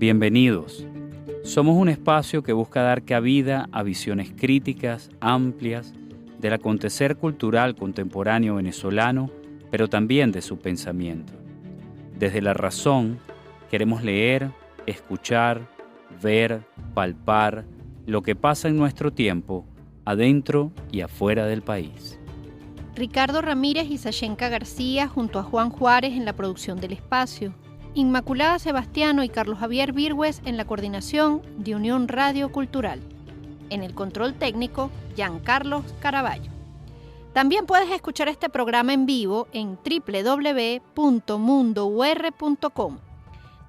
Bienvenidos. Somos un espacio que busca dar cabida a visiones críticas, amplias, del acontecer cultural contemporáneo venezolano, pero también de su pensamiento. Desde la razón, queremos leer, escuchar, ver, palpar lo que pasa en nuestro tiempo, adentro y afuera del país. Ricardo Ramírez y Sashenka García junto a Juan Juárez en la producción del espacio. Inmaculada Sebastiano y Carlos Javier Virgües en la coordinación de Unión Radio Cultural. En el control técnico, Giancarlos Caraballo. También puedes escuchar este programa en vivo en www.mundour.com.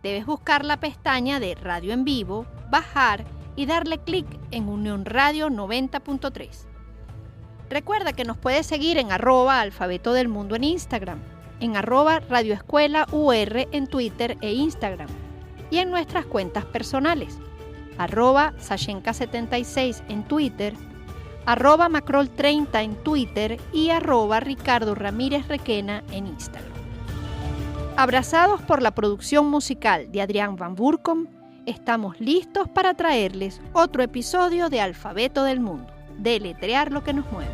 Debes buscar la pestaña de Radio en Vivo, bajar y darle clic en Unión Radio 90.3. Recuerda que nos puedes seguir en @Alfabeto del Mundo en Instagram, en @radioescuelaur en Twitter e Instagram y en nuestras cuentas personales, @Sashenka76 en Twitter, @Macrol30 en Twitter y @Ricardo Ramírez Requena en Instagram. Abrazados por la producción musical de Adrián Van Burkom, estamos listos para traerles otro episodio de Alfabeto del Mundo, deletrear lo que nos mueve.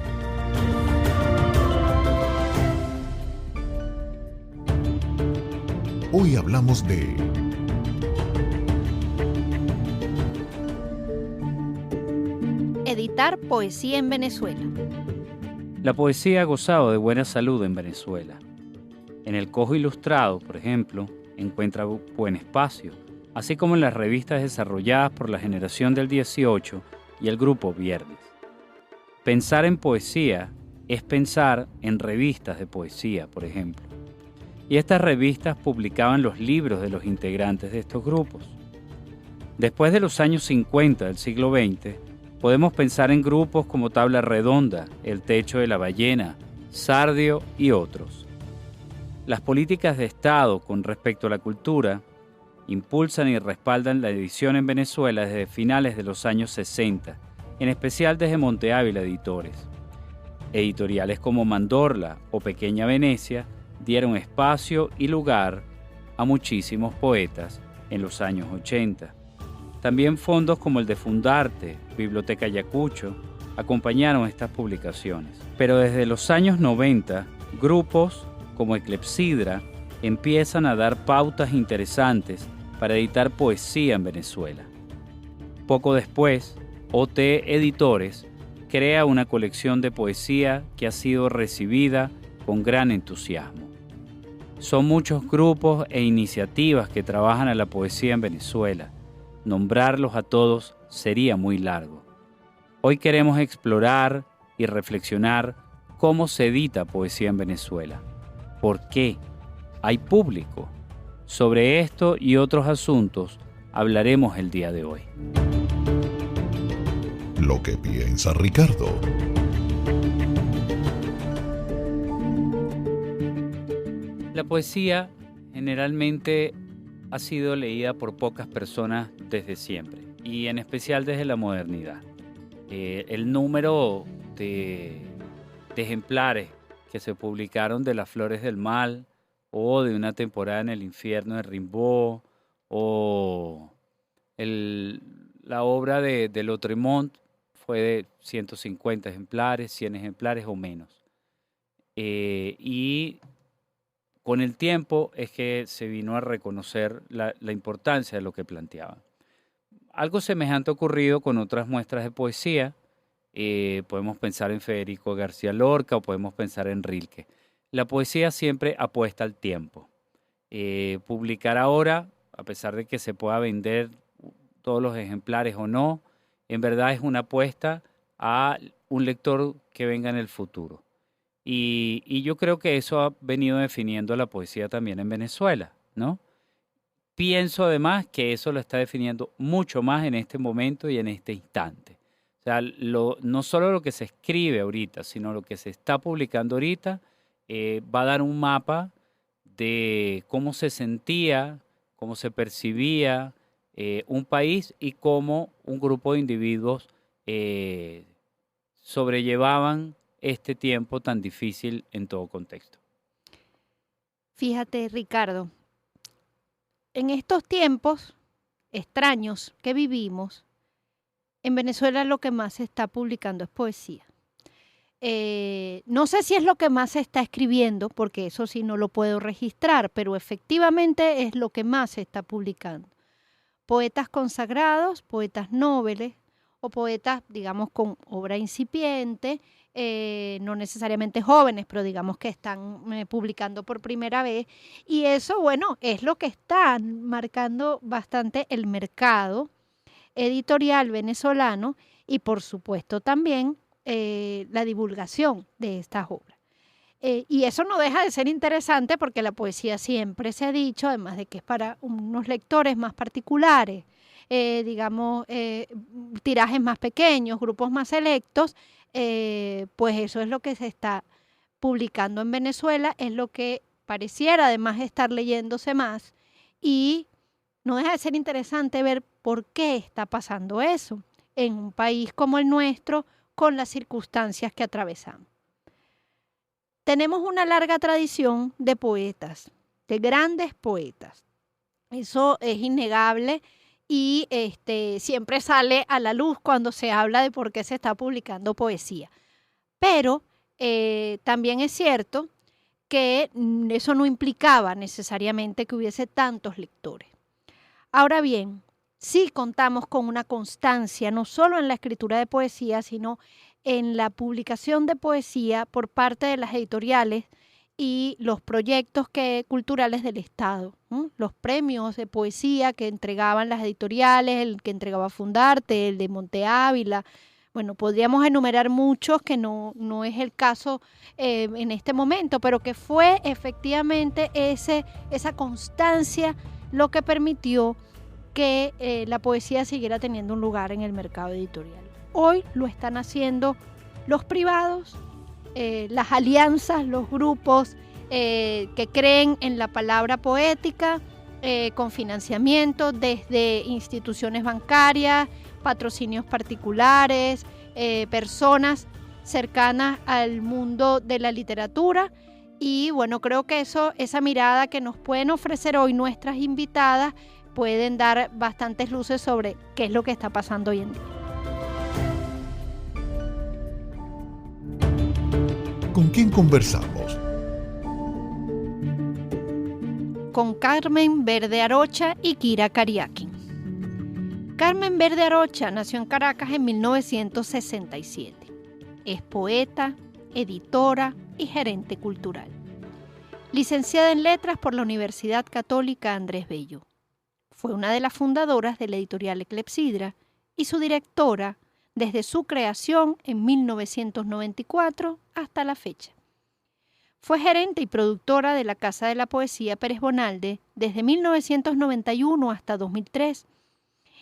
Hoy hablamos de editar poesía en Venezuela. La poesía ha gozado de buena salud en Venezuela. En el Cojo Ilustrado, por ejemplo, encuentra buen espacio, así como en las revistas desarrolladas por la Generación del 18 y el Grupo Viernes. Pensar en poesía es pensar en revistas de poesía, por ejemplo. Y estas revistas publicaban los libros de los integrantes de estos grupos. Después de los años 50 del siglo XX, podemos pensar en grupos como Tabla Redonda, El Techo de la Ballena, Sardio y otros. Las políticas de Estado con respecto a la cultura impulsan y respaldan la edición en Venezuela desde finales de los años 60, en especial desde Monte Ávila Editores. Editoriales como Mandorla o Pequeña Venecia dieron espacio y lugar a muchísimos poetas en los años 80. También fondos como el de Fundarte, Biblioteca Ayacucho, acompañaron estas publicaciones. Pero desde los años 90, grupos como Eclepsidra empiezan a dar pautas interesantes para editar poesía en Venezuela. Poco después, OT Editores crea una colección de poesía que ha sido recibida con gran entusiasmo. Son muchos grupos e iniciativas que trabajan a la poesía en Venezuela. Nombrarlos a todos sería muy largo. Hoy queremos explorar y reflexionar cómo se edita poesía en Venezuela. ¿Por qué? ¿Hay público? Sobre esto y otros asuntos hablaremos el día de hoy. Lo que piensa Ricardo. La poesía generalmente ha sido leída por pocas personas desde siempre, y en especial desde la modernidad. El número de ejemplares que se publicaron de Las Flores del Mal, o de Una temporada en el infierno de Rimbaud, o la obra de Lautréamont fue de 150 ejemplares, 100 ejemplares o menos. Y con el tiempo es que se vino a reconocer la importancia de lo que planteaban. Algo semejante ha ocurrido con otras muestras de poesía. Podemos pensar en Federico García Lorca o podemos pensar en Rilke. La poesía siempre apuesta al tiempo. Publicar ahora, a pesar de que se pueda vender todos los ejemplares o no, en verdad es una apuesta a un lector que venga en el futuro. Y yo creo que eso ha venido definiendo la poesía también en Venezuela, ¿no? Pienso además que eso lo está definiendo mucho más en este momento y en este instante. O sea, no solo lo que se escribe ahorita, sino lo que se está publicando ahorita va a dar un mapa de cómo se sentía, cómo se percibía un país y cómo un grupo de individuos sobrellevaban este tiempo tan difícil en todo contexto. Fíjate, Ricardo, en estos tiempos extraños que vivimos, en Venezuela lo que más se está publicando es poesía. No sé si es lo que más se está escribiendo, porque eso sí no lo puedo registrar, pero efectivamente es lo que más se está publicando. Poetas consagrados, poetas nobles o poetas, digamos, con obra incipiente, no necesariamente jóvenes, pero digamos que están publicando por primera vez. Y eso, bueno, es lo que está marcando bastante el mercado editorial venezolano y, por supuesto, también la divulgación de estas obras. Y eso no deja de ser interesante porque la poesía siempre se ha dicho, además de que es para unos lectores más particulares, digamos, tirajes más pequeños, grupos más selectos, pues eso es lo que se está publicando en Venezuela, es lo que pareciera además estar leyéndose más, y no deja de ser interesante ver por qué está pasando eso en un país como el nuestro, con las circunstancias que atravesamos. Tenemos una larga tradición de poetas, de grandes poetas. Eso es innegable y siempre sale a la luz cuando se habla de por qué se está publicando poesía. Pero también es cierto que eso no implicaba necesariamente que hubiese tantos lectores. Ahora bien, sí contamos con una constancia, no solo en la escritura de poesía, sino en la publicación de poesía por parte de las editoriales y los proyectos culturales del Estado, los premios de poesía que entregaban las editoriales, el que entregaba Fundarte, el de Monte Ávila. Bueno, podríamos enumerar muchos que no es el caso en este momento, pero que fue efectivamente esa constancia lo que permitió que la poesía siguiera teniendo un lugar en el mercado editorial. Hoy lo están haciendo los privados, las alianzas, los grupos que creen en la palabra poética, con financiamiento desde instituciones bancarias, patrocinios particulares, personas cercanas al mundo de la literatura. Y bueno, creo que esa mirada que nos pueden ofrecer hoy nuestras invitadas pueden dar bastantes luces sobre qué es lo que está pasando hoy en día. ¿Con quién conversamos? Con Carmen Verde Arocha y Kira Kariakin. Carmen Verde Arocha nació en Caracas en 1967. Es poeta, editora y gerente cultural. Licenciada en Letras por la Universidad Católica Andrés Bello. Fue una de las fundadoras de la editorial Clepsidra y su directora desde su creación en 1994 hasta la fecha. Fue gerente y productora de la Casa de la Poesía Pérez Bonalde desde 1991 hasta 2003,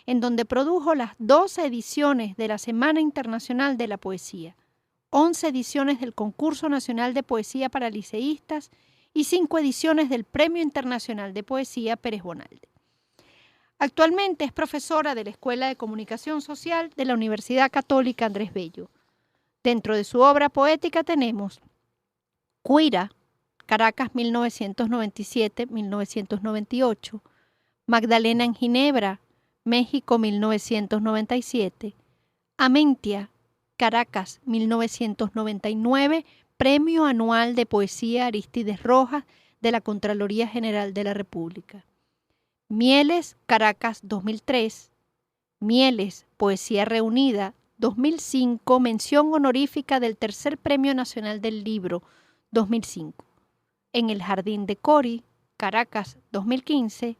en donde produjo las 12 ediciones de la Semana Internacional de la Poesía, 11 ediciones del Concurso Nacional de Poesía para Liceístas y 5 ediciones del Premio Internacional de Poesía Pérez Bonalde. Actualmente es profesora de la Escuela de Comunicación Social de la Universidad Católica Andrés Bello. Dentro de su obra poética tenemos Cuira, Caracas 1997-1998, Magdalena en Ginebra, México 1997, Amentia, Caracas 1999, Premio Anual de Poesía Aristides Rojas de la Contraloría General de la República. Mieles, Caracas 2003, Mieles, Poesía Reunida 2005, mención honorífica del Tercer Premio Nacional del Libro 2005. En el Jardín de Cori, Caracas 2015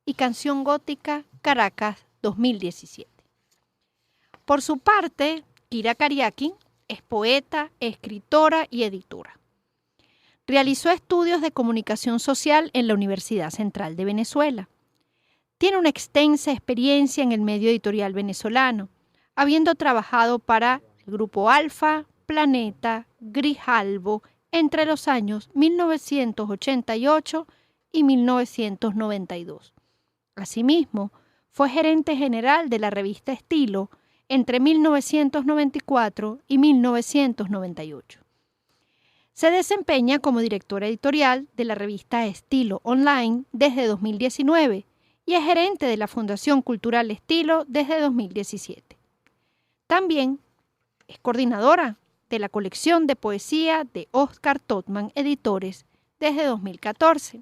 y Canción Gótica, Caracas 2017. Por su parte, Kira Kariakin es poeta, escritora y editora. Realizó estudios de comunicación social en la Universidad Central de Venezuela. Tiene una extensa experiencia en el medio editorial venezolano, habiendo trabajado para el Grupo Alfa, Planeta, Grijalbo, entre los años 1988 y 1992. Asimismo, fue gerente general de la revista Estilo entre 1994 y 1998. Se desempeña como directora editorial de la revista Estilo Online desde 2019 y es gerente de la Fundación Cultural Estilo desde 2017. También es coordinadora de la colección de poesía de Oscar Totman Editores desde 2014.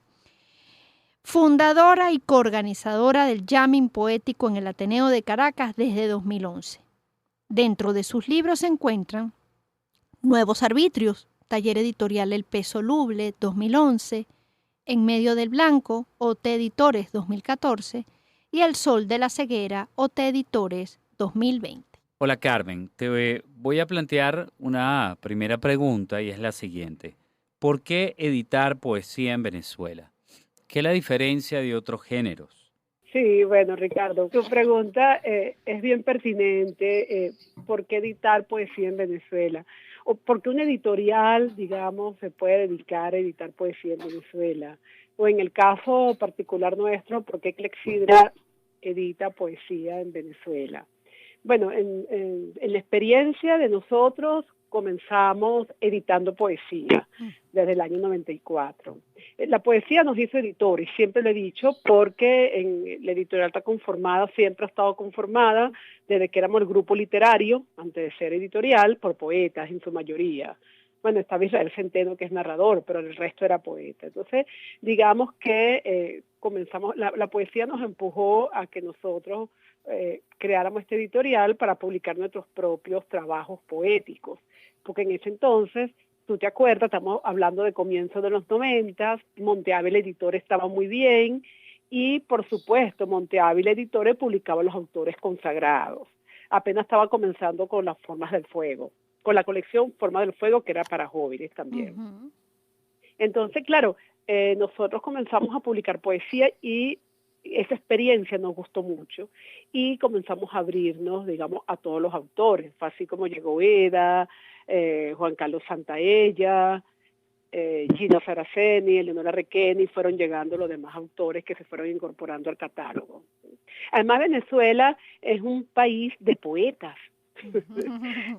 Fundadora y coorganizadora del Jamming Poético en el Ateneo de Caracas desde 2011. Dentro de sus libros se encuentran Nuevos Arbitrios, Taller Editorial El Peso Luble 2011, En Medio del Blanco, OT Editores 2014 y El Sol de la Ceguera, OT Editores 2020. Hola Carmen, te voy a plantear una primera pregunta y es la siguiente. ¿Por qué editar poesía en Venezuela? ¿Qué es la diferencia de otros géneros? Sí, bueno, Ricardo, tu pregunta es bien pertinente. ¿Por qué editar poesía en Venezuela? O por qué un editorial, digamos, se puede dedicar a editar poesía en Venezuela. O en el caso particular nuestro, ¿por qué Clepsidra edita poesía en Venezuela? Bueno, en la experiencia de nosotros comenzamos editando poesía desde el año 94. La poesía nos hizo editores, siempre lo he dicho, porque la editorial está conformada, siempre ha estado conformada, desde que éramos el grupo literario, antes de ser editorial, por poetas en su mayoría. Bueno, estaba Israel Centeno, que es narrador, pero el resto era poeta. Entonces, digamos que comenzamos, la poesía nos empujó a que nosotros creáramos este editorial para publicar nuestros propios trabajos poéticos, porque en ese entonces, tú te acuerdas, estamos hablando de comienzos de los 90, Monte Ávila Editores estaba muy bien, y por supuesto, Monte Ávila Editores publicaba los autores consagrados. Apenas estaba comenzando con las Formas del Fuego, con la colección Formas del Fuego, que era para jóvenes también. Entonces, claro, nosotros comenzamos a publicar poesía y esa experiencia nos gustó mucho y comenzamos a abrirnos, digamos, a todos los autores. Fue así como llegó Eda, Juan Carlos Santaella, Gina Saraceni, Eleonora Requeni, fueron llegando los demás autores que se fueron incorporando al catálogo. Además, Venezuela es un país de poetas.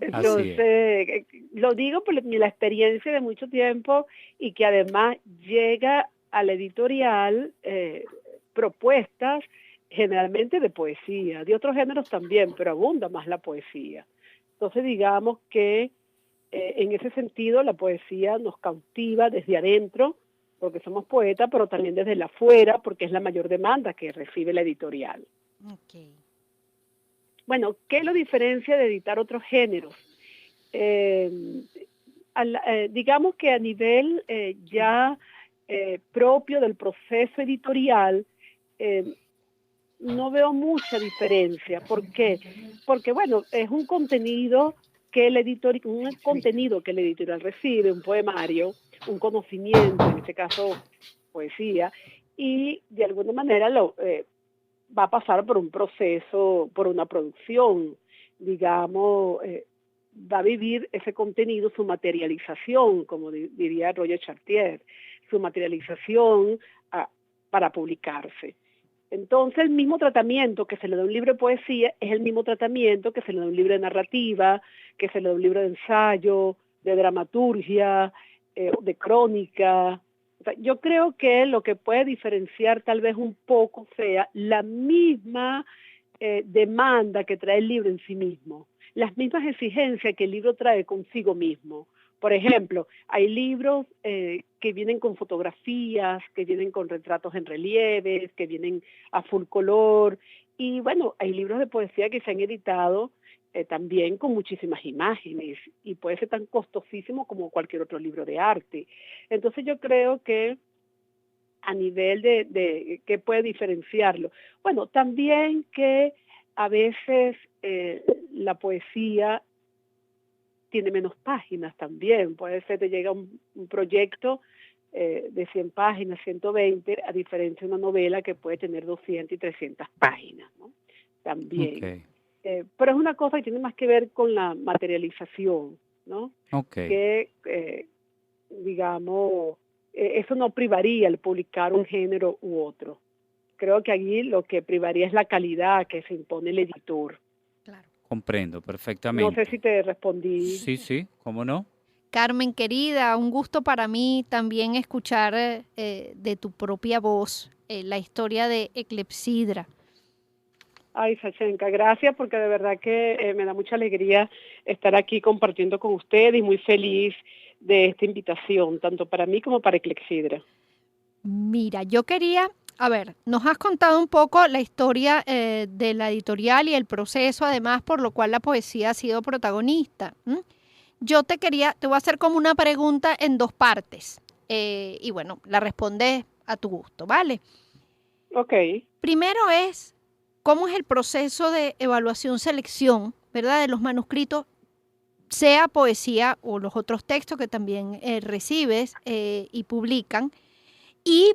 Entonces, lo digo por la experiencia de mucho tiempo y que además llega a la editorial propuestas generalmente de poesía, de otros géneros también, pero abunda más la poesía. Entonces, digamos que en ese sentido la poesía nos cautiva desde adentro, porque somos poetas, pero también desde la afuera, porque es la mayor demanda que recibe la editorial. Okay. Bueno, ¿qué lo diferencia de editar otros géneros? Digamos que a nivel propio del proceso editorial, no veo mucha diferencia. ¿Por qué? Porque, bueno, es un contenido que el editorial recibe, un poemario, un conocimiento, en este caso poesía, y de alguna manera va a pasar por un proceso, por una producción, digamos, va a vivir ese contenido, su materialización, como diría Roger Chartier, su materialización para publicarse. Entonces, el mismo tratamiento que se le da a un libro de poesía es el mismo tratamiento que se le da a un libro de narrativa, que se le da a un libro de ensayo, de dramaturgia, de crónica. O sea, yo creo que lo que puede diferenciar tal vez un poco sea la misma demanda que trae el libro en sí mismo, las mismas exigencias que el libro trae consigo mismo. Por ejemplo, hay libros que vienen con fotografías, que vienen con retratos en relieves, que vienen a full color. Y bueno, hay libros de poesía que se han editado también con muchísimas imágenes y puede ser tan costosísimo como cualquier otro libro de arte. Entonces yo creo que a nivel de ¿qué puede diferenciarlo? Bueno, también que a veces la poesía tiene menos páginas también. Puede ser que llega un proyecto de 100 páginas, 120, a diferencia de una novela que puede tener 200 y 300 páginas, ¿no? También. Okay. Pero es una cosa que tiene más que ver con la materialización, ¿no? Okay. Que, digamos, eso no privaría el publicar un género u otro. Creo que allí lo que privaría es la calidad que se impone el editor. Claro. Comprendo perfectamente. No sé si te respondí. Sí, ¿cómo no? Carmen, querida, un gusto para mí también escuchar de tu propia voz la historia de Eclepsidra. Ay, Sachenka, gracias porque de verdad que me da mucha alegría estar aquí compartiendo con ustedes y muy feliz de esta invitación, tanto para mí como para Eclepsidra. Mira, yo quería, a ver, nos has contado un poco la historia de la editorial y el proceso, además, por lo cual la poesía ha sido protagonista. Yo te voy a hacer como una pregunta en dos partes, y bueno, la respondes a tu gusto, ¿vale? Ok. Primero es, ¿cómo es el proceso de evaluación-selección, ¿verdad?, de los manuscritos, sea poesía o los otros textos que también recibes y publican? ¿Y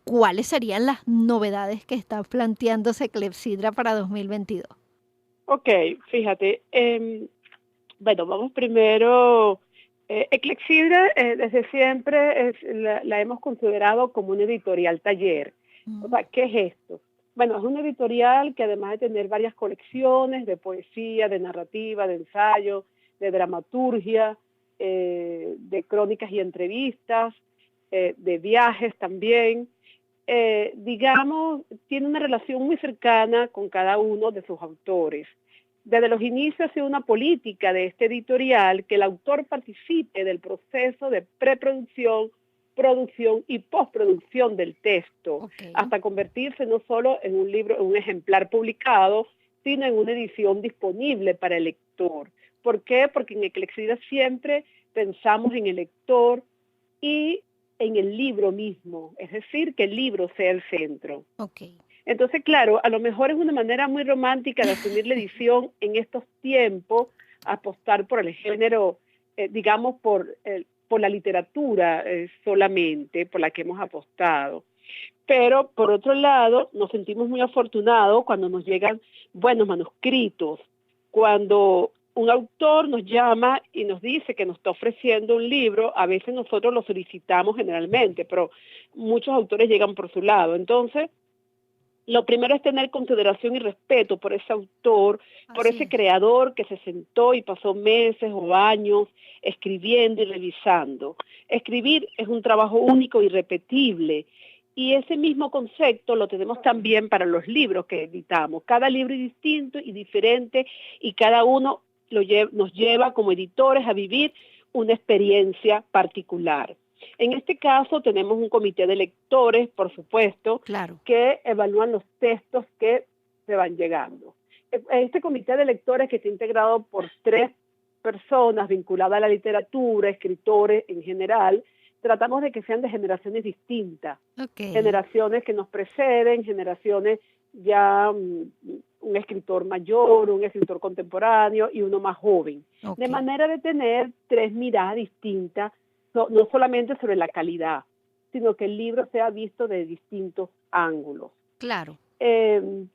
cuáles serían las novedades que está planteándose Eclepsidra para 2022? Ok, fíjate. Bueno, vamos primero. Eclepsidra desde siempre la hemos considerado como una editorial taller. O sea, ¿qué es esto? Bueno, es una editorial que además de tener varias colecciones de poesía, de narrativa, de ensayo, de dramaturgia, de crónicas y entrevistas, de viajes también, digamos, tiene una relación muy cercana con cada uno de sus autores. Desde los inicios ha sido una política de este editorial que el autor participe del proceso de preproducción, producción y postproducción del texto, hasta convertirse no solo en un libro, en un ejemplar publicado, sino en una edición disponible para el lector. ¿Por qué? Porque en Eclepsidra siempre pensamos en el lector y en el libro mismo, es decir, que el libro sea el centro. Entonces, claro, a lo mejor es una manera muy romántica de asumir la edición en estos tiempos, apostar por el género, digamos, por la literatura solamente, por la que hemos apostado. Pero, por otro lado, nos sentimos muy afortunados cuando nos llegan buenos manuscritos, cuando un autor nos llama y nos dice que nos está ofreciendo un libro. A veces nosotros lo solicitamos generalmente, pero muchos autores llegan por su lado. Entonces, lo primero es tener consideración y respeto por ese autor, por ese creador que se sentó y pasó meses o años escribiendo y revisando. Escribir es un trabajo único y irrepetible. Y ese mismo concepto lo tenemos también para los libros que editamos. Cada libro es distinto y diferente y cada uno nos lleva como editores a vivir una experiencia particular. En este caso tenemos un comité de lectores, por supuesto, que evalúan los textos que se van llegando. Este comité de lectores, que está integrado por 3 personas vinculadas a la literatura, escritores en general, tratamos de que sean de generaciones distintas, generaciones que nos preceden, generaciones ya un escritor mayor, un escritor contemporáneo y uno más joven, de manera de tener 3 miradas distintas, no solamente sobre la calidad, sino que el libro sea visto de distintos ángulos.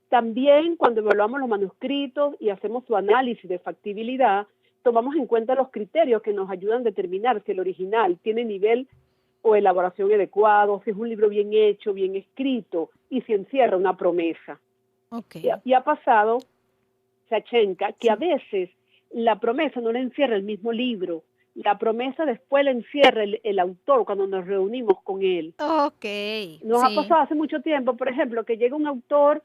También cuando evaluamos los manuscritos y hacemos su análisis de factibilidad, tomamos en cuenta los criterios que nos ayudan a determinar si el original tiene nivel o elaboración adecuado, si es un libro bien hecho, bien escrito y si encierra una promesa. Y ha pasado, Sachenka, que a veces la promesa no la encierra el mismo libro, la promesa después la encierra el autor cuando nos reunimos con él. Nos ha pasado hace mucho tiempo, por ejemplo, que llega un autor,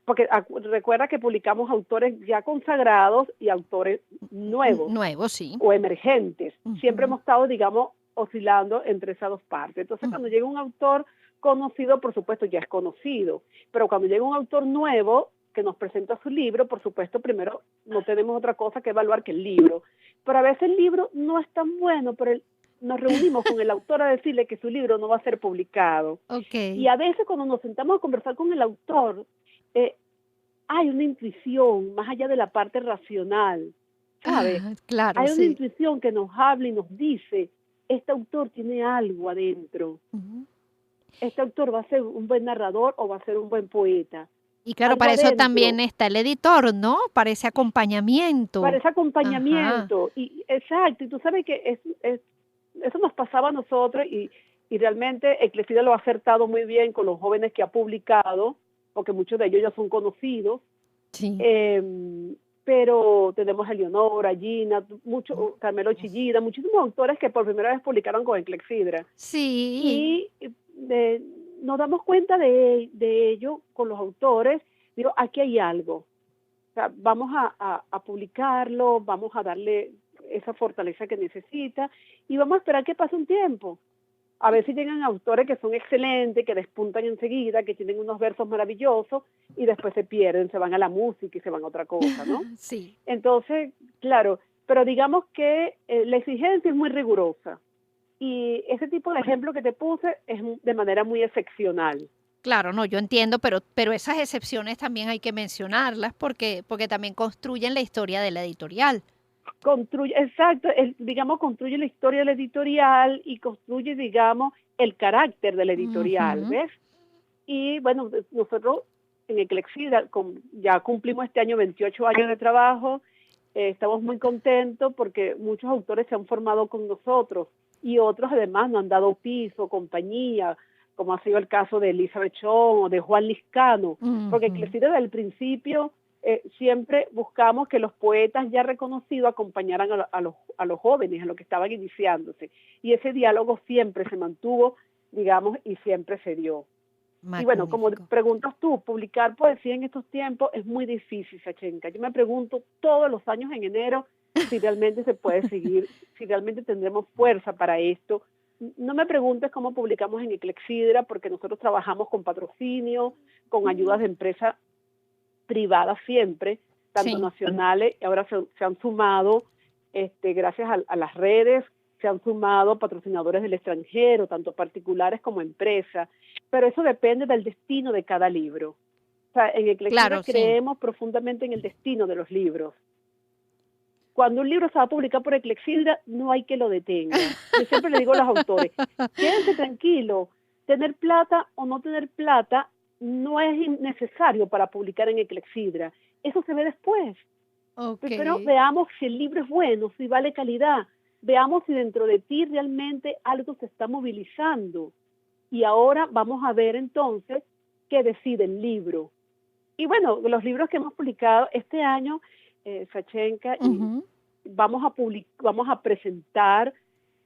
porque recuerda que publicamos autores ya consagrados y autores nuevos o emergentes. Siempre hemos estado, digamos, oscilando entre esas dos partes. Entonces, cuando llega un autor conocido, por supuesto, ya es conocido, pero cuando llega un autor nuevo que nos presenta su libro, por supuesto, primero no tenemos otra cosa que evaluar que el libro. Pero a veces el libro no es tan bueno, pero nos reunimos con el autor a decirle que su libro no va a ser publicado. Y a veces cuando nos sentamos a conversar con el autor, hay una intuición más allá de la parte racional, ¿sabes? Hay una intuición que nos habla y nos dice, este autor tiene algo adentro. Este autor va a ser un buen narrador o va a ser un buen poeta. Y claro, para eso también está el editor, ¿no? Para ese acompañamiento. Para ese acompañamiento. Y exacto, y tú sabes que eso nos pasaba a nosotros y realmente Eclepsidra lo ha acertado muy bien con los jóvenes que ha publicado, porque muchos de ellos ya son conocidos. Pero tenemos a Eleonora, Gina, Carmelo Chillida, muchísimos autores que por primera vez publicaron con Eclepsidra. Y nos damos cuenta de ello con los autores. Digo, aquí hay algo. O sea, vamos a publicarlo, vamos a darle esa fortaleza que necesita y vamos a esperar que pase un tiempo. A veces llegan autores que son excelentes, que despuntan enseguida, que tienen unos versos maravillosos y después se pierden, se van a la música y se van a otra cosa, ¿no? Sí. Entonces, claro, pero digamos que la exigencia es muy rigurosa y ese tipo de ejemplo que te puse es de manera muy excepcional. Claro, no, yo entiendo, pero esas excepciones también hay que mencionarlas porque también construyen la historia de la editorial. Construye la historia de la editorial y construye, digamos, el carácter de la editorial, ¿ves? Y bueno, nosotros en Eclexida ya cumplimos este año 28 años de trabajo, estamos muy contentos porque muchos autores se han formado con nosotros y otros además nos han dado piso, compañía, como ha sido el caso de Elizabeth Chong o de Juan Liscano, porque Eclexida desde el principio siempre buscamos que los poetas ya reconocidos acompañaran a los jóvenes, a los que estaban iniciándose. Y ese diálogo siempre se mantuvo, digamos, y siempre se dio. Magnífico. Y bueno, como preguntas tú, publicar poesía en estos tiempos es muy difícil, Sachenka. Yo me pregunto todos los años en enero si realmente se puede seguir, si realmente tendremos fuerza para esto. No me preguntes cómo publicamos en Eclexidra, porque nosotros trabajamos con patrocinio, con ayudas de empresas privadas siempre, tanto nacionales, y ahora se han sumado, gracias a las redes, se han sumado patrocinadores del extranjero, tanto particulares como empresas, pero eso depende del destino de cada libro. O sea, en Eclexidra creemos profundamente en el destino de los libros. Cuando un libro se va a publicar por Eclexidra, no hay que lo detenga. Yo siempre le digo a los autores, quédense tranquilos, tener plata o no tener plata no es necesario para publicar en Eclexidra. Eso se ve después. Pero veamos si el libro es bueno, si vale calidad. Veamos si dentro de ti realmente algo se está movilizando. Y ahora vamos a ver entonces qué decide el libro. Y bueno, los libros que hemos publicado este año, Sachenka, vamos a presentar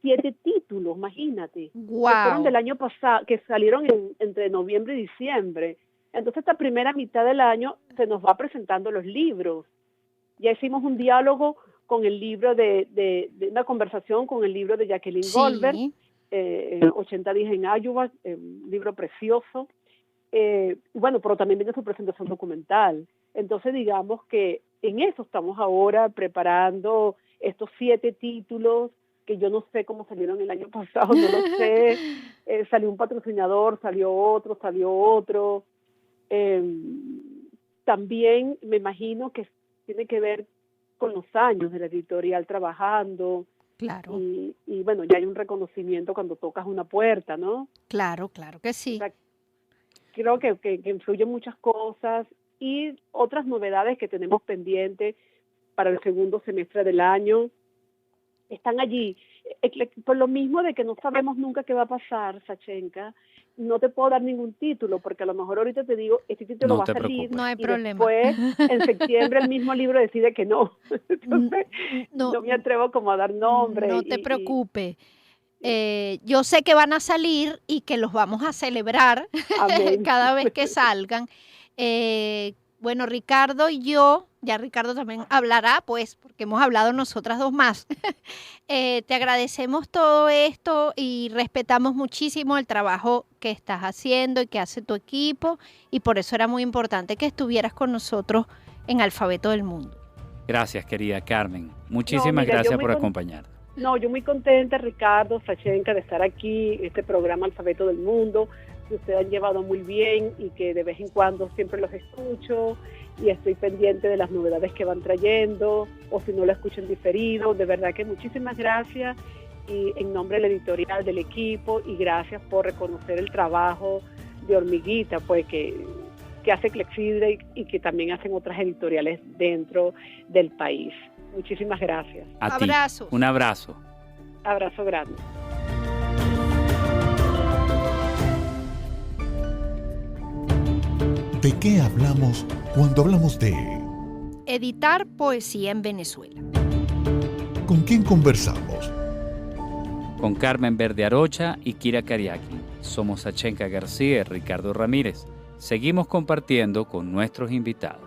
7 títulos, imagínate, wow, que fueron del año pasado, que salieron entre noviembre y diciembre. Entonces esta primera mitad del año se nos va presentando los libros. Ya hicimos un diálogo con el libro de una conversación con el libro de Jacqueline Goldberg, 80 días en Iowa, un libro precioso. Bueno, pero también viene su presentación documental. Entonces digamos que en eso estamos ahora preparando estos 7 títulos que yo no sé cómo salieron el año pasado, no lo sé. Salió un patrocinador, salió otro. También me imagino que tiene que ver con los años de la editorial trabajando. Claro. Y bueno, ya hay un reconocimiento cuando tocas una puerta, ¿no? Claro que sí. O sea, creo que influyen muchas cosas y otras novedades que tenemos pendientes para el segundo semestre del año. Están allí. Por lo mismo de que no sabemos nunca qué va a pasar, Sachenka, no te puedo dar ningún título, porque a lo mejor ahorita te digo, este título va a salir, no hay y problema. Después, en septiembre, el mismo libro decide que no. Entonces, no me atrevo como a dar nombre. No te preocupes. Yo sé que van a salir y que los vamos a celebrar cada vez que salgan. Bueno, Ricardo y yo, ya Ricardo también hablará, pues, porque hemos hablado nosotras dos más. Te agradecemos todo esto y respetamos muchísimo el trabajo que estás haciendo y que hace tu equipo, y por eso era muy importante que estuvieras con nosotros en Alfabeto del Mundo. Gracias, querida Carmen. Muchísimas gracias por acompañarnos. No, yo muy contenta, Ricardo, Sachenka, de estar aquí en este programa Alfabeto del Mundo, que ustedes han llevado muy bien y que de vez en cuando siempre los escucho y estoy pendiente de las novedades que van trayendo, o si no lo escuchan diferido. De verdad que muchísimas gracias, y en nombre de la editorial, del equipo, y gracias por reconocer el trabajo de Hormiguita, pues que hace Eclexidra y que también hacen otras editoriales dentro del país. Muchísimas gracias. A ti. Un abrazo. Abrazo grande. ¿De qué hablamos cuando hablamos de editar poesía en Venezuela? ¿Con quién conversamos? Con Carmen Verde Arocha y Kira Cariaki. Somos Sachenka García y Ricardo Ramírez. Seguimos compartiendo con nuestros invitados.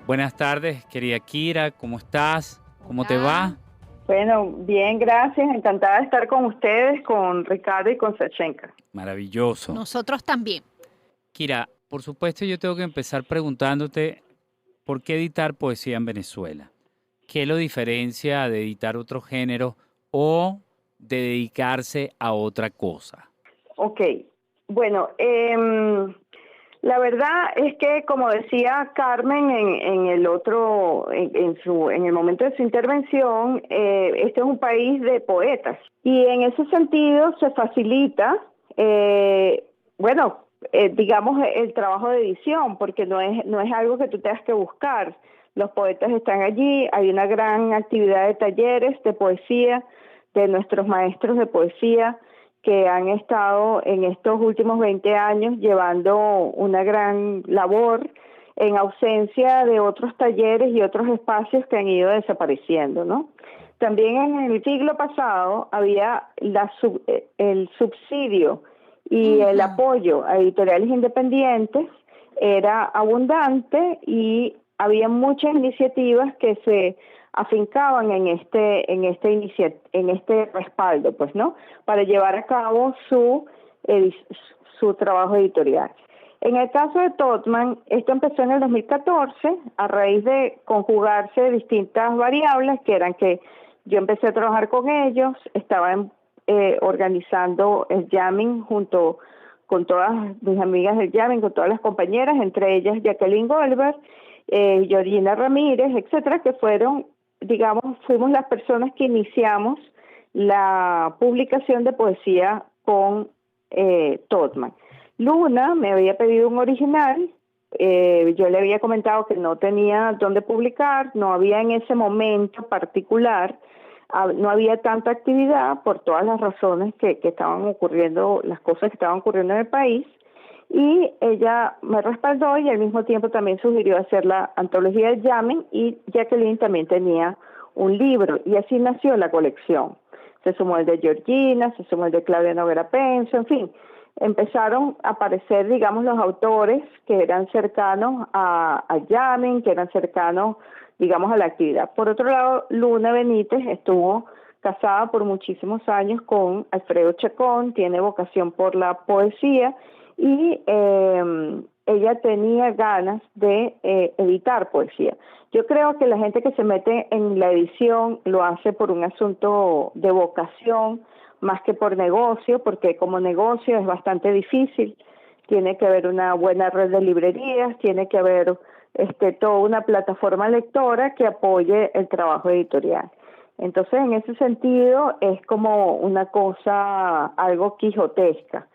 Buenas tardes, querida Kira, ¿cómo estás? ¿Cómo te va? Bueno, bien, gracias. Encantada de estar con ustedes, con Ricardo y con Sachenka. Maravilloso. Nosotros también. Kira, por supuesto yo tengo que empezar preguntándote ¿por qué editar poesía en Venezuela? ¿Qué lo diferencia de editar otro género o de dedicarse a otra cosa? Ok, bueno, la verdad es que, como decía Carmen en el otro, en el momento de su intervención, este es un país de poetas y en ese sentido se facilita, digamos, el trabajo de edición, porque no es algo que tú tengas que buscar. Los poetas están allí, hay una gran actividad de talleres de poesía de nuestros maestros de poesía que han estado en estos últimos 20 años llevando una gran labor en ausencia de otros talleres y otros espacios que han ido desapareciendo, ¿no? También en el siglo pasado había el subsidio y el apoyo a editoriales independientes era abundante y había muchas iniciativas que se afincaban en este respaldo, pues, ¿no? Para llevar a cabo su trabajo editorial. En el caso de Totman, esto empezó en el 2014 a raíz de conjugarse distintas variables, que eran que yo empecé a trabajar con ellos, estaba organizando el jamming junto con todas mis amigas del jamming, con todas las compañeras, entre ellas Jacqueline Goldberg, Georgina Ramírez, etcétera, que fueron, digamos, fuimos las personas que iniciamos la publicación de poesía con Totman. Luna me había pedido un original, yo le había comentado que no tenía dónde publicar, no había en ese momento particular, no había tanta actividad por todas las razones que estaban ocurriendo, las cosas que estaban ocurriendo en el país, y ella me respaldó y al mismo tiempo también sugirió hacer la antología de jamming, y Jacqueline también tenía un libro, y así nació la colección. Se sumó el de Georgina, se sumó el de Claudia Noguera Penso, en fin, empezaron a aparecer, digamos, los autores que eran cercanos a jamming, que eran cercanos, digamos, a la actividad. Por otro lado, Luna Benítez estuvo casada por muchísimos años con Alfredo Chacón, tiene vocación por la poesía, y ella tenía ganas de editar poesía. Yo creo que la gente que se mete en la edición lo hace por un asunto de vocación más que por negocio, porque como negocio es bastante difícil. Tiene que haber una buena red de librerías, tiene que haber toda una plataforma lectora que apoye el trabajo editorial. Entonces, en ese sentido, es como una cosa algo quijotesca.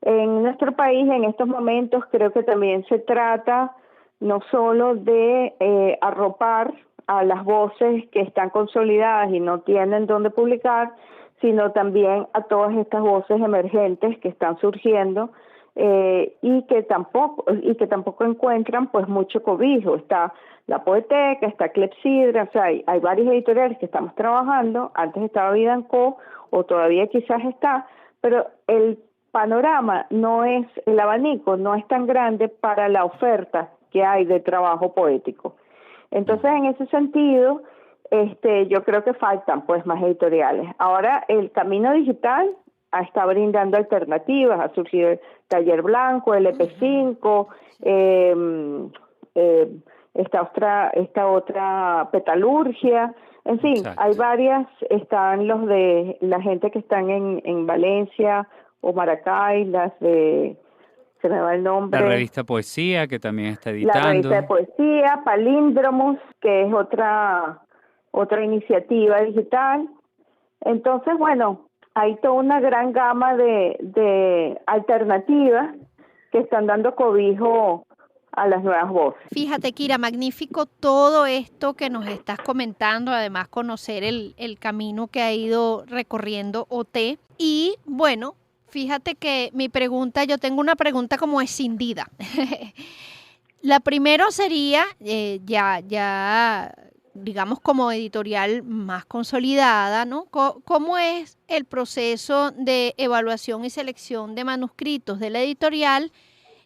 En nuestro país, en estos momentos, creo que también se trata no solo de arropar a las voces que están consolidadas y no tienen dónde publicar, sino también a todas estas voces emergentes que están surgiendo y que tampoco encuentran pues mucho cobijo. Está La Poeteca, está Clepsidra, o sea, hay varios editoriales que estamos trabajando. Antes estaba Vidanco, o todavía quizás está, pero el panorama el abanico no es tan grande para la oferta que hay de trabajo poético. Entonces, en ese sentido, yo creo que faltan pues más editoriales. Ahora, el camino digital está brindando alternativas, ha surgido el Taller Blanco, el EP5, esta otra Petalurgia, en fin, exacto. Hay varias, están los de la gente que están en Valencia o Maracay, se me va el nombre. La revista Poesía, que también está editando. La revista de Poesía, Palíndromos, que es otra iniciativa digital. Entonces, bueno, hay toda una gran gama de alternativas que están dando cobijo a las nuevas voces. Fíjate, Kira, magnífico todo esto que nos estás comentando, además conocer el camino que ha ido recorriendo OT. Y bueno, fíjate que yo tengo una pregunta como escindida. La primera sería, ya digamos, como editorial más consolidada, ¿no? ¿Cómo es el proceso de evaluación y selección de manuscritos de la editorial?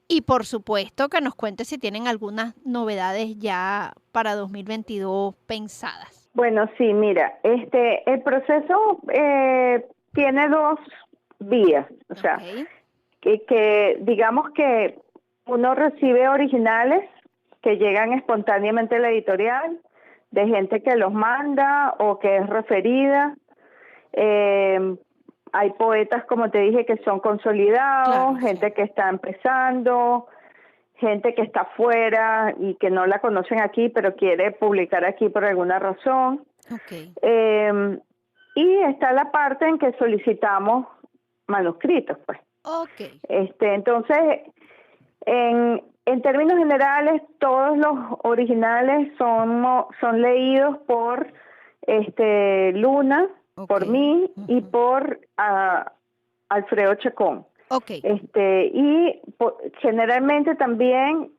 Y por supuesto que nos cuente si tienen algunas novedades ya para 2022 pensadas. Bueno, sí, mira, el proceso tiene dos vías, o sea, Ok. que digamos que uno recibe originales que llegan espontáneamente a la editorial, de gente que los manda o que es referida. Hay poetas, como te dije, que son consolidados, Claro, gente sí. que está empezando, gente que está fuera y que no la conocen aquí, pero quiere publicar aquí por alguna razón. Ok. Y está la parte en que solicitamos manuscritos, pues. Ok. Entonces, en términos generales, todos los originales son leídos por Luna, Ok. por mí y Ujú. por Alfredo Chacón. Ok. Generalmente también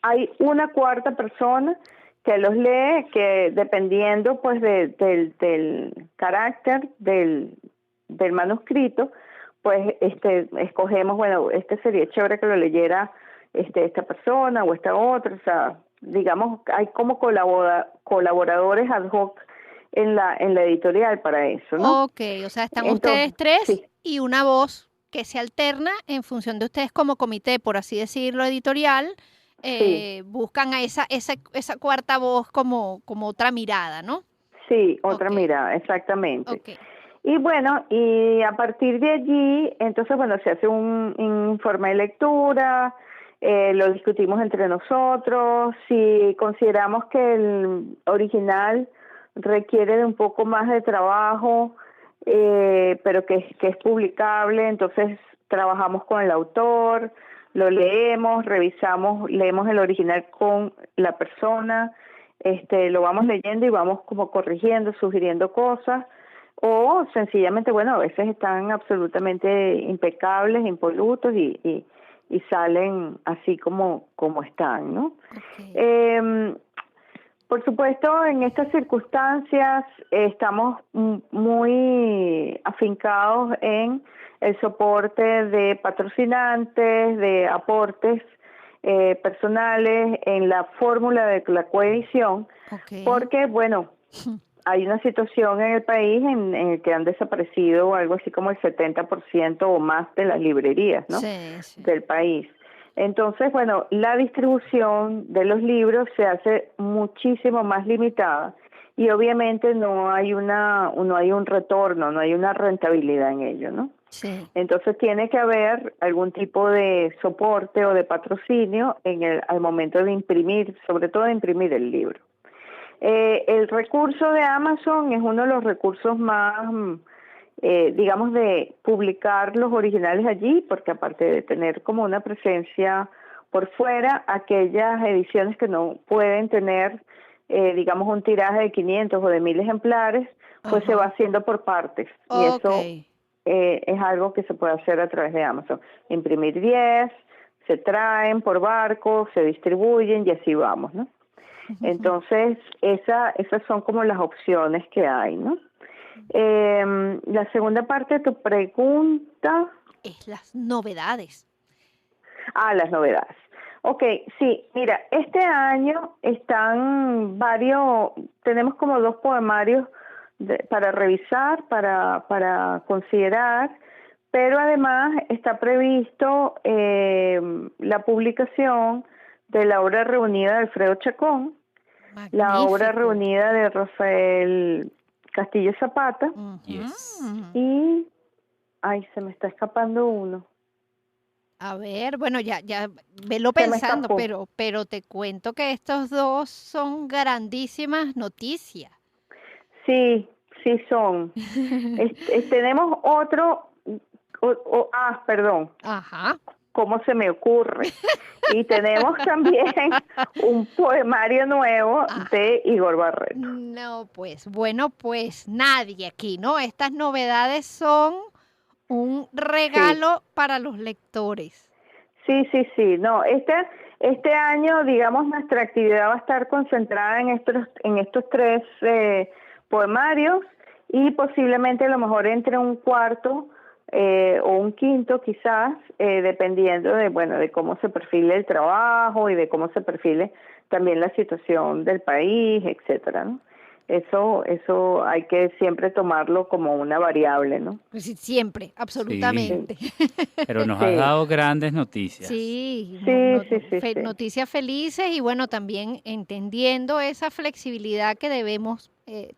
hay una cuarta persona que los lee, que dependiendo pues del carácter del manuscrito, pues escogemos, bueno, sería chévere que lo leyera esta persona o esta otra, o sea, digamos, hay como colaboradores ad hoc en la editorial para eso, ¿no? Ok, o sea, están ustedes Entonces, tres sí, y una voz que se alterna en función de ustedes como comité, por así decirlo, editorial, sí, buscan a esa cuarta voz como otra mirada, ¿no? sí, otra Ok, mirada, exactamente. ok. Y bueno, y a partir de allí, entonces, bueno, se hace un informe de lectura, lo discutimos entre nosotros, si consideramos que el original requiere de un poco más de trabajo, pero que es publicable, entonces trabajamos con el autor, lo leemos, revisamos, leemos el original con la persona, lo vamos leyendo y vamos como corrigiendo, sugiriendo cosas, o sencillamente, bueno, a veces están absolutamente impecables, impolutos y salen así como están, ¿no? Ok. Por supuesto, en estas circunstancias estamos muy afincados en el soporte de patrocinantes, de aportes personales, en la fórmula de la coedición, Ok. porque, bueno, hay una situación en el país en el que han desaparecido algo así como el 70% o más de las librerías, ¿no? Sí, sí. Del país. Entonces, bueno, la distribución de los libros se hace muchísimo más limitada y obviamente no hay un retorno, no hay una rentabilidad en ello, ¿no? Sí. Entonces tiene que haber algún tipo de soporte o de patrocinio al momento de imprimir, sobre todo de imprimir el libro. El recurso de Amazon es uno de los recursos más, digamos, de publicar los originales allí, porque aparte de tener como una presencia por fuera, aquellas ediciones que no pueden tener, digamos, un tiraje de 500 o de 1000 ejemplares, pues se va Ajá. haciendo por partes. Y Ok. eso es algo que se puede hacer a través de Amazon. Imprimir 10, se traen por barco, se distribuyen y así vamos, ¿no? Entonces, esas son como las opciones que hay, ¿no? La segunda parte de tu pregunta, Es las novedades. las novedades. Ok, sí, mira, este año tenemos como 2 poemarios para revisar, para considerar, pero además está previsto la publicación de la obra reunida de Alfredo Chacón, la obra Magnífico. reunida de Rafael Castillo Zapata Ujú. Yes. y, ay, se me está escapando uno. A ver, bueno, ya velo Se me pensando, escapó. pero te cuento que estos dos son grandísimas noticias. Sí, sí son. Tenemos otro, perdón, Ajá. ¿cómo se me ocurre? Y tenemos también un poemario nuevo Ajá. de Igor Barreto. No, pues, bueno, pues nadie aquí, ¿no? Estas novedades son un Sí. regalo para los lectores. Sí, sí, sí. No, Este año, digamos, nuestra actividad va a estar concentrada en estos 3 poemarios, y posiblemente a lo mejor entre un cuarto o un quinto quizás, dependiendo de cómo se perfile el trabajo y de cómo se perfile también la situación del país, etcétera, ¿no? Eso hay que siempre tomarlo como una variable, ¿no? Pues sí, siempre, absolutamente. Sí. Pero nos has dado grandes noticias. Sí, Sí. Noticias felices, y bueno, también entendiendo esa flexibilidad que debemos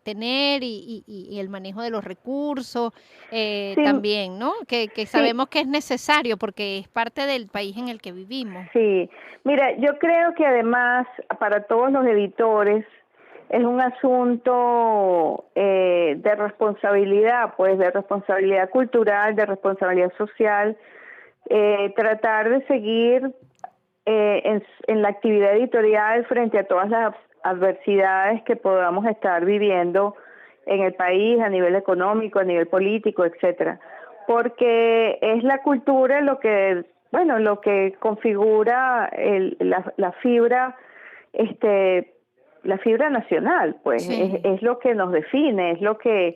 tener, y el manejo de los recursos Sí. también, ¿no? Que sabemos que es necesario porque es parte del país en el que vivimos. Sí, mira, yo creo que además para todos los editores es un asunto de responsabilidad, pues de responsabilidad cultural, de responsabilidad social, tratar de seguir en la actividad editorial frente a todas las adversidades que podamos estar viviendo en el país a nivel económico, a nivel político, etcétera, porque es la cultura lo que configura la fibra, la fibra nacional, pues Sí. es lo que nos define, es lo que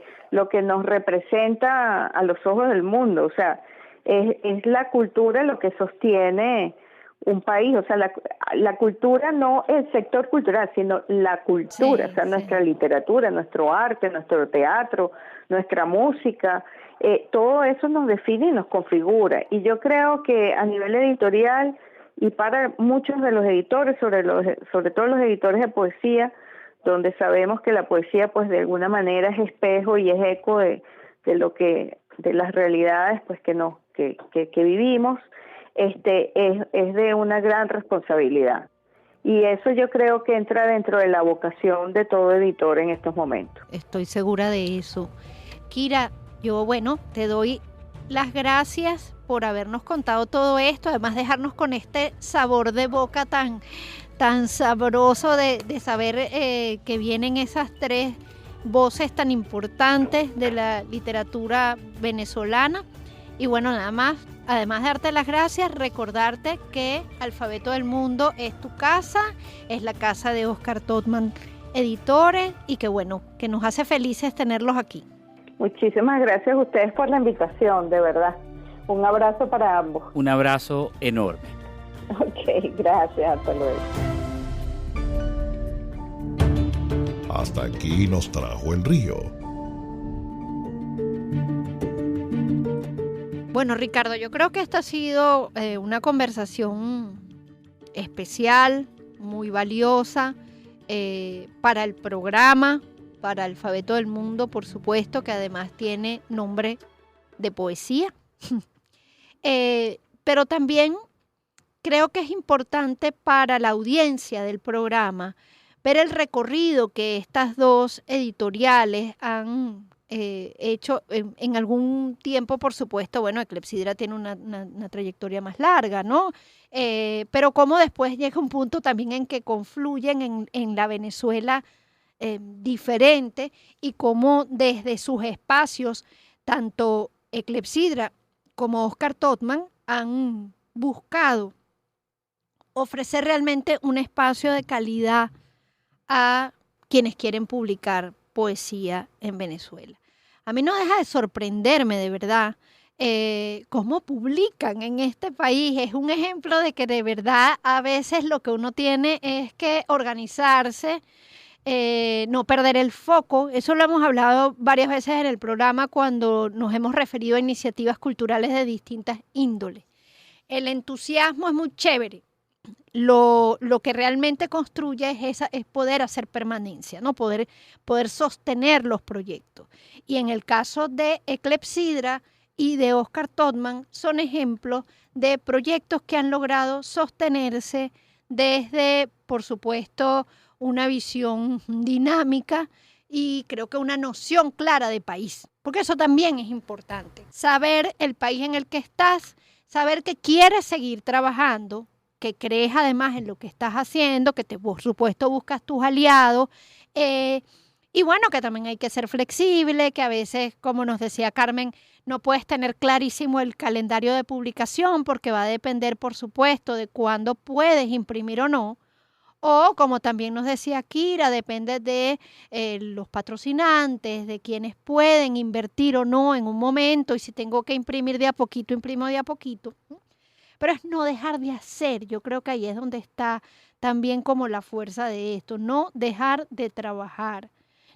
nos representa a los ojos del mundo. O sea, es la cultura lo que sostiene un país. O sea, la cultura, no el sector cultural, sino la cultura. Sí, o sea, sí. nuestra literatura, nuestro arte, nuestro teatro, nuestra música, todo eso nos define y nos configura. Y yo creo que a nivel editorial, y para muchos de los editores, sobre todo los editores de poesía, donde sabemos que la poesía pues de alguna manera es espejo y es eco de las realidades pues que vivimos, es de una gran responsabilidad. Y eso yo creo que entra dentro de la vocación de todo editor en estos momentos. Estoy segura de eso. Kira, yo te doy las gracias por habernos contado todo esto, además dejarnos con este sabor de boca tan sabroso de saber que vienen esas 3 voces tan importantes de la literatura venezolana. Y bueno, nada más, además de darte las gracias, recordarte que Alfabeto del Mundo es tu casa, es la casa de Oscar Totman Editores, y que nos hace felices tenerlos aquí. Muchísimas gracias a ustedes por la invitación, de verdad. Un abrazo para ambos. Un abrazo enorme. Ok, gracias, hasta luego. Hasta aquí nos trajo el río. Bueno, Ricardo, yo creo que esta ha sido una conversación especial, muy valiosa para el programa, para Alfabeto del Mundo, por supuesto, que además tiene nombre de poesía. Pero también creo que es importante para la audiencia del programa ver el recorrido que estas 2 editoriales han hecho en algún tiempo. Por supuesto, Eclepsidra tiene una trayectoria más larga, ¿no? Pero cómo después llega un punto también en que confluyen en la Venezuela diferente, y cómo desde sus espacios, tanto Eclepsidra como Oscar Totman han buscado ofrecer realmente un espacio de calidad a quienes quieren publicar poesía en Venezuela. A mí no deja de sorprenderme, de verdad, cómo publican en este país. Es un ejemplo de que de verdad a veces lo que uno tiene es que organizarse, no perder el foco. Eso lo hemos hablado varias veces en el programa cuando nos hemos referido a iniciativas culturales de distintas índoles. El entusiasmo es muy chévere. Lo que realmente construye es poder hacer permanencia, ¿no? Poder sostener los proyectos. Y en el caso de Eclepsidra y de Oscar Totman, son ejemplos de proyectos que han logrado sostenerse desde, por supuesto, una visión dinámica y creo que una noción clara de país, porque eso también es importante. Saber el país en el que estás, saber que quieres seguir trabajando, que crees además en lo que estás haciendo, que por supuesto buscas tus aliados, y que también hay que ser flexible, que a veces, como nos decía Carmen, no puedes tener clarísimo el calendario de publicación porque va a depender, por supuesto, de cuándo puedes imprimir o no. O, como también nos decía Kira, depende de los patrocinantes, de quienes pueden invertir o no en un momento, y si tengo que imprimir de a poquito, imprimo de a poquito. Pero es no dejar de hacer. Yo creo que ahí es donde está también como la fuerza de esto. No dejar de trabajar,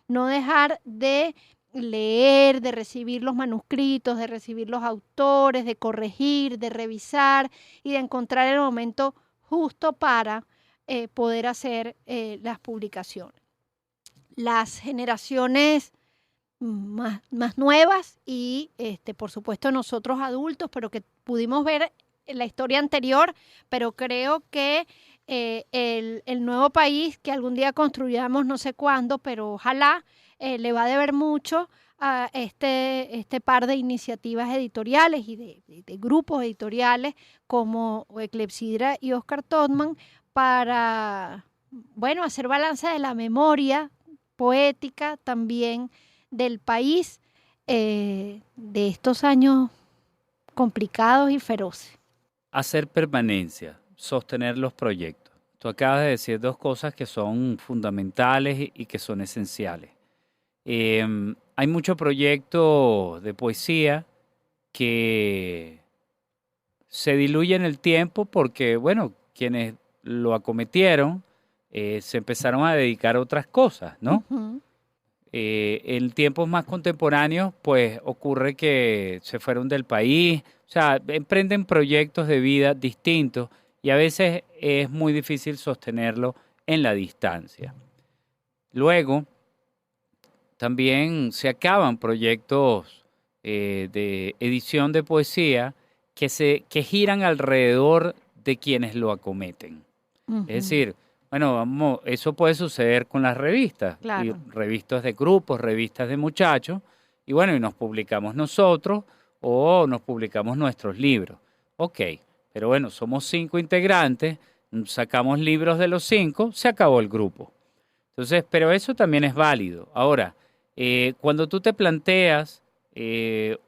no dejar de leer, de recibir los manuscritos, de recibir los autores, de corregir, de revisar y de encontrar el momento justo para poder hacer las publicaciones. Las generaciones más nuevas y por supuesto nosotros adultos, pero que pudimos ver la historia anterior, pero creo que el nuevo país que algún día construyamos, no sé cuándo, pero ojalá le va a deber mucho a este par de iniciativas editoriales y de grupos editoriales como Clepsidra y Oscar Todman, para, bueno, hacer balance de la memoria poética también del país de estos años complicados y feroces. Hacer permanencia, sostener los proyectos. Tú acabas de decir dos cosas que son fundamentales y que son esenciales. Hay muchos proyectos de poesía que se diluyen en el tiempo porque, bueno, quienes lo acometieron, se empezaron a dedicar a otras cosas, ¿no? Uh-huh. En tiempos más contemporáneos, pues ocurre que se fueron del país, o sea, emprenden proyectos de vida distintos y a veces es muy difícil sostenerlo en la distancia. Luego, también se acaban proyectos de edición de poesía que giran alrededor de quienes lo acometen. Uh-huh. Es decir, bueno, eso puede suceder con las revistas, Claro. y revistas de grupos, revistas de muchachos, y bueno, y nos publicamos nosotros o nos publicamos nuestros libros. Ok, pero bueno, somos 5 integrantes, sacamos libros de los 5, se acabó el grupo. Entonces, pero eso también es válido. Ahora, cuando tú te planteas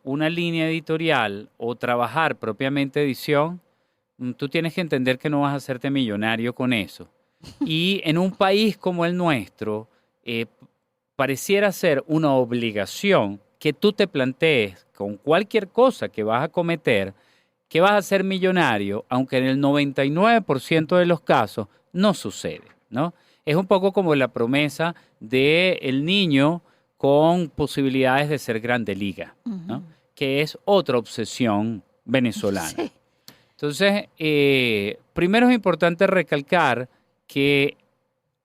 una línea editorial o trabajar propiamente edición, tú tienes que entender que no vas a hacerte millonario con eso. Y en un país como el nuestro, pareciera ser una obligación que tú te plantees con cualquier cosa que vas a cometer, que vas a ser millonario, aunque en el 99% de los casos no sucede, ¿no? Es un poco como la promesa del niño con posibilidades de ser grande liga, ¿no? Que es otra obsesión venezolana. Sí. Entonces, primero es importante recalcar que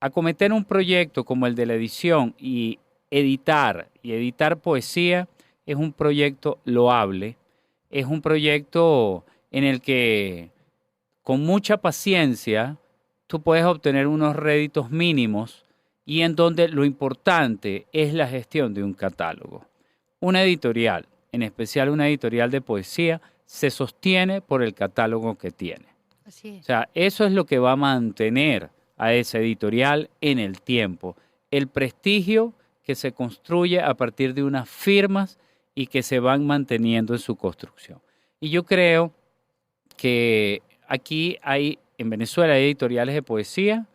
acometer un proyecto como el de la edición y editar poesía es un proyecto loable, es un proyecto en el que con mucha paciencia tú puedes obtener unos réditos mínimos y en donde lo importante es la gestión de un catálogo. Una editorial, en especial una editorial de poesía, se sostiene por el catálogo que tiene. Así es. O sea, eso es lo que va a mantener a esa editorial en el tiempo. El prestigio que se construye a partir de unas firmas y que se van manteniendo en su construcción. Y yo creo que aquí en Venezuela hay editoriales de poesía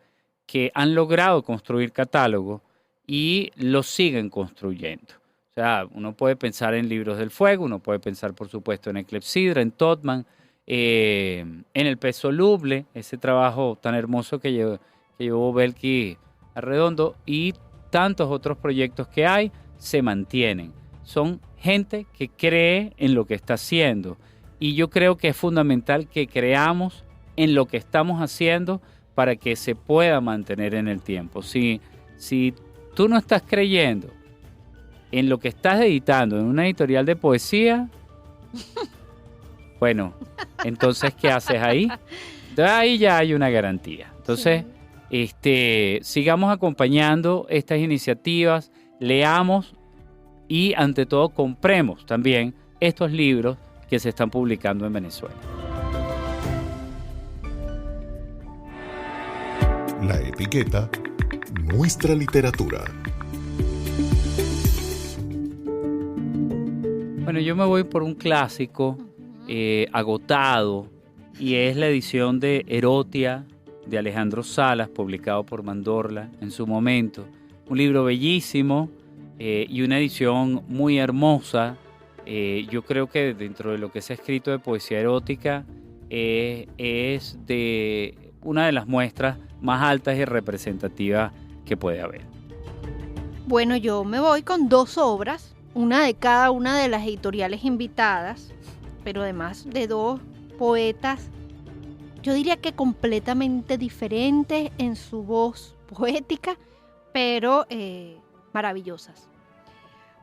que han logrado construir catálogos y los siguen construyendo. O sea, uno puede pensar en Libros del Fuego, uno puede pensar, por supuesto, en Clepsidra, en Todman, en El Pez Soluble, ese trabajo tan hermoso que llevó Belki Arredondo, y tantos otros proyectos que hay se mantienen. Son gente que cree en lo que está haciendo y yo creo que es fundamental que creamos en lo que estamos haciendo para que se pueda mantener en el tiempo. Si tú no estás creyendo en lo que estás editando en una editorial de poesía, bueno, entonces, ¿qué haces ahí? De ahí ya hay una garantía. Entonces, sigamos acompañando estas iniciativas, leamos y, ante todo, compremos también estos libros que se están publicando en Venezuela. La etiqueta Nuestra Literatura. Bueno, Bueno, yo me voy por un clásico agotado, y es la edición de Erotia de Alejandro Salas, publicado por Mandorla en su momento. Un libro bellísimo y una edición muy hermosa. Yo creo que dentro de lo que se ha escrito de poesía erótica es de una de las muestras más altas y representativas que puede haber. Bueno, yo me voy con 2 obras, una de cada una de las editoriales invitadas, pero además de 2 poetas, yo diría que completamente diferentes en su voz poética, pero maravillosas.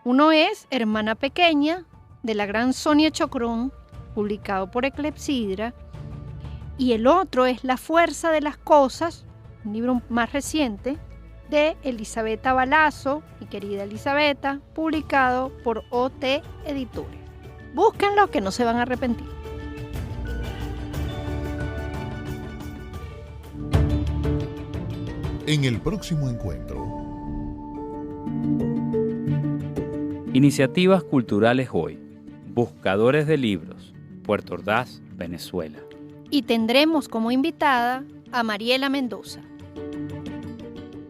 Uno es Hermana Pequeña, de la gran Sonia Chocrón, publicado por Eclepsidra, y el otro es La Fuerza de las Cosas, un libro más reciente, de Elisabetta Balazo, mi querida Elisabetta, publicado por OT Editores. Búsquenlo, que no se van a arrepentir. En el próximo encuentro. Iniciativas culturales hoy. Buscadores de libros. Puerto Ordaz, Venezuela. Y tendremos como invitada a Mariela Mendoza.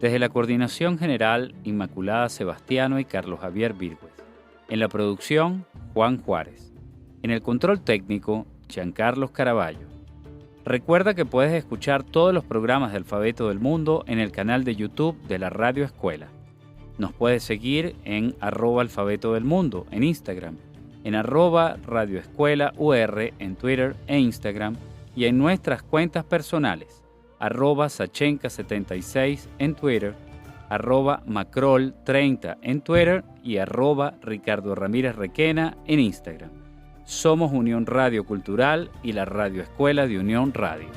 Desde la Coordinación General, Inmaculada Sebastiano y Carlos Javier Virgües. En la producción, Juan Juárez. En el control técnico, Giancarlos Caraballo. Recuerda que puedes escuchar todos los programas de Alfabeto del Mundo en el canal de YouTube de la Radio Escuela. Nos puedes seguir en @Alfabeto del Mundo en Instagram, en @Radio Escuela UR en Twitter e Instagram, y en nuestras cuentas personales, @Sachenka76 en Twitter, @Macrol30 en Twitter y @Ricardo Ramírez Requena en Instagram. Somos Unión Radio Cultural y la Radio Escuela de Unión Radio.